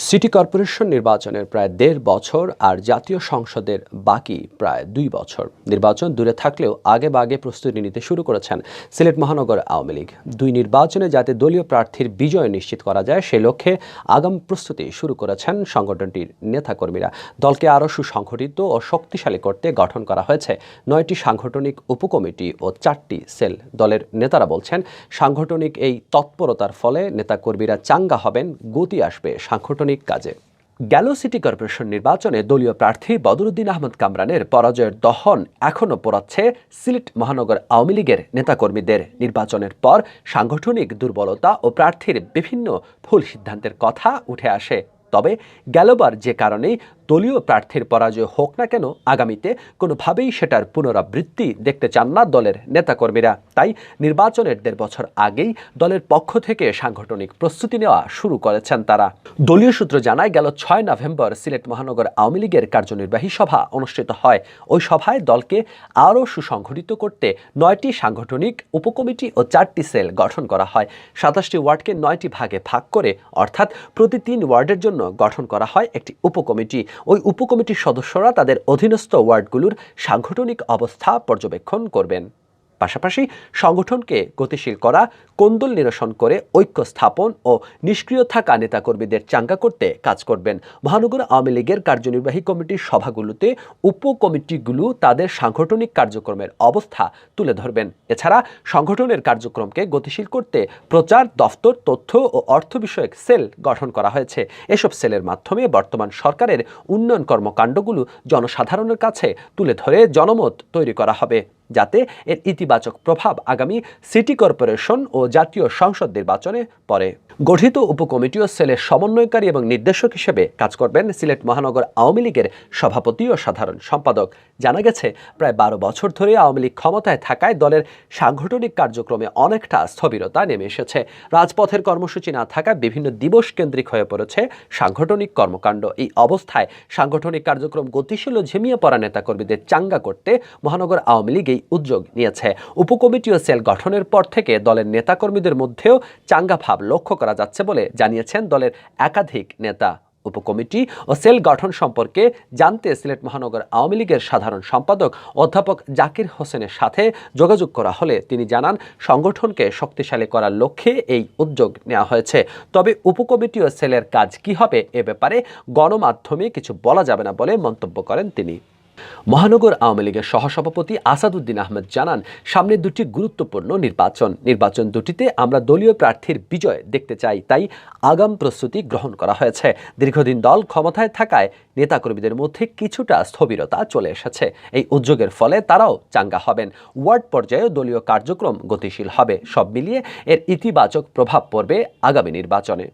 City corporation নির্বাচনের প্রায় ১.৫ বছর আর জাতীয় সংসদের বাকি প্রায় ২ বছর। নির্বাচন দূরে থাকলেও আগেভাগে প্রস্তুতি নিতে শুরু করেছেন সিলেট মহানগর আওয়ামী লীগ। দুই নির্বাচনে যাতে দলীয় প্রার্থীর বিজয় নিশ্চিত করা যায় সে লক্ষ্যে আগাম প্রস্তুতি শুরু করেছেন সংগঠনটির নেতাকর্মীরা। দলকে আরও সুসংগঠিত ও শক্তিশালী করতে গঠন করা হয়েছে ৯টি সাংগঠনিক উপকমিটি ও ৪টি সেল। দলের নেতারা বলছেন, সাংগঠনিক এই তৎপরতার ফলে নেতাকর্মীরা চাঙ্গা হবেন, গতি আসবে সাংগঠনিক কাজে। গেল সিটি কর্পোরেশন নির্বাচনে দলীয় প্রার্থী বদরুদ্দিন আহমদ কামরানের পরাজয়ের দহন এখনও পোড়াচ্ছে সিলেট মহানগর আওয়ামী লীগের নেতাকর্মীদের। নির্বাচনের পর সাংগঠনিক দুর্বলতা ও প্রার্থীর বিভিন্ন ভুল সিদ্ধান্তের কথা উঠে আসে। তবে গেলবার যে কারণেই দলীয় প্রার্থীর পরাজয় হোক না কেন, আগামীতে কোনোভাবেই সেটার পুনরাবৃত্তি দেখতে চান না দলের নেতাকর্মীরা। তাই নির্বাচনের ১.৫ বছর আগেই দলের পক্ষ থেকে সাংগঠনিক প্রস্তুতি নেওয়া শুরু করেছেন তারা। দলীয় সূত্র জানায়, গেল ৬ নভেম্বর সিলেট মহানগর আওয়ামী লীগের কার্যনির্বাহী সভা অনুষ্ঠিত হয়। ওই সভায় দলকে আরও সুসংগঠিত করতে ৯টি সাংগঠনিক উপকমিটি ও ৪টি সেল গঠন করা হয়। ২৭টি ওয়ার্ডকে ৯টি ভাগে ভাগ করে, অর্থাৎ প্রতি ৩ ওয়ার্ডের জন্য গঠন করা হয় একটি উপকমিটি। ওই উপকমিটির সদস্যরা তাদের অধীনস্থ ওয়ার্ডগুলোর সাংগঠনিক অবস্থা পর্যবেক্ষণ করবেন। পাশাপাশি সংগঠনকে গতিশীল করা, কোন্দল নিরসন করে ঐক্য স্থাপন ও নিষ্ক্রিয় থাকা নেতাকর্মীদের চাঙ্গা করতে কাজ করবেন। মহানগর আওয়ামী লীগের কার্যনির্বাহী কমিটির সভাগুলোতে উপকমিটিগুলো তাদের সাংগঠনিক কার্যক্রমের অবস্থা তুলে ধরবেন। এছাড়া সংগঠনের কার্যক্রমকে গতিশীল করতে প্রচার দফতর, তথ্য ও অর্থ বিষয়ক সেল গঠন করা হয়েছে। এসব সেলের মাধ্যমে বর্তমান সরকারের উন্নয়ন কর্মকাণ্ডগুলো জনসাধারণের কাছে তুলে ধরে জনমত তৈরি করা হবে, যাতে এর ইতিবাচক প্রভাব আগামী সিটি কর্পোরেশন ও জাতীয় সংসদ নির্বাচনে পড়ে। গঠিত উপকমিটি ও সেলের সমন্বয়কারী এবং নির্দেশক হিসেবে কাজ করবেন সিলেট মহানগর আওয়ামী লীগের সভাপতি ও সাধারণ সম্পাদক। জানা গেছে, প্রায় ১২ বছর ধরে আওয়ামী লীগ ক্ষমতায় থাকায় দলের সাংগঠনিক কার্যক্রমে অনেকটা স্থবিরতা নেমে এসেছে। রাজপথের কর্মসূচি না থাকায় বিভিন্ন দিবস কেন্দ্রিক হয়ে পড়েছে সাংগঠনিক কর্মকাণ্ড। এই অবস্থায় সাংগঠনিক কার্যক্রম গতিশীল ও ঝিমিয়ে পড়া নেতাকর্মীদের চাঙ্গা করতে মহানগর আওয়ামী লীগ এই উদ্যোগ নিয়েছে। উপকমিটি ও সেল গঠনের পর থেকে দলের নেতাকর্মীদের মধ্যেও চাঙ্গা ভাব লক্ষ্য করা যাচ্ছে বলে জানিয়েছেন দলের একাধিক নেতা। উপকমিটি ও সেল গঠন সম্পর্কে জানতে সিলেট মহানগর আওয়ামী লীগের সাধারণ সম্পাদক অধ্যাপক জাকির হোসেনের সাথে যোগাযোগ করা হলে তিনি জানান, সংগঠনকে শক্তিশালী করার লক্ষ্যে এই উদ্যোগ নেওয়া হয়েছে। তবে উপকমিটি ও সেলের কাজ কি হবে এ ব্যাপারে গণমাধ্যমে কিছু বলা যাবে না বলে মন্তব্য করেন তিনি। মহানগর আওয়ামী লীগের সহসভাপতি আসাদুদ্দিন আহমেদ জানান, সামনে দুটি গুরুত্বপূর্ণ নির্বাচন দুটিতে আমরা দলীয় প্রার্থীর বিজয় দেখতে চাই, তাই আগাম প্রস্তুতি গ্রহণ করা হয়েছে। দীর্ঘদিন দল ক্ষমতায় থাকায় নেতাকর্মীদের মধ্যে কিছুটা স্থবিরতা চলে এসেছে। এই উদ্যোগের ফলে তারাও চাঙ্গা হবেন। ওয়ার্ড পর্যায়ে দলীয় কার্যক্রম গতিশীল হবে। সব মিলিয়ে এর ইতিবাচক প্রভাব পড়বে আগামী নির্বাচনে।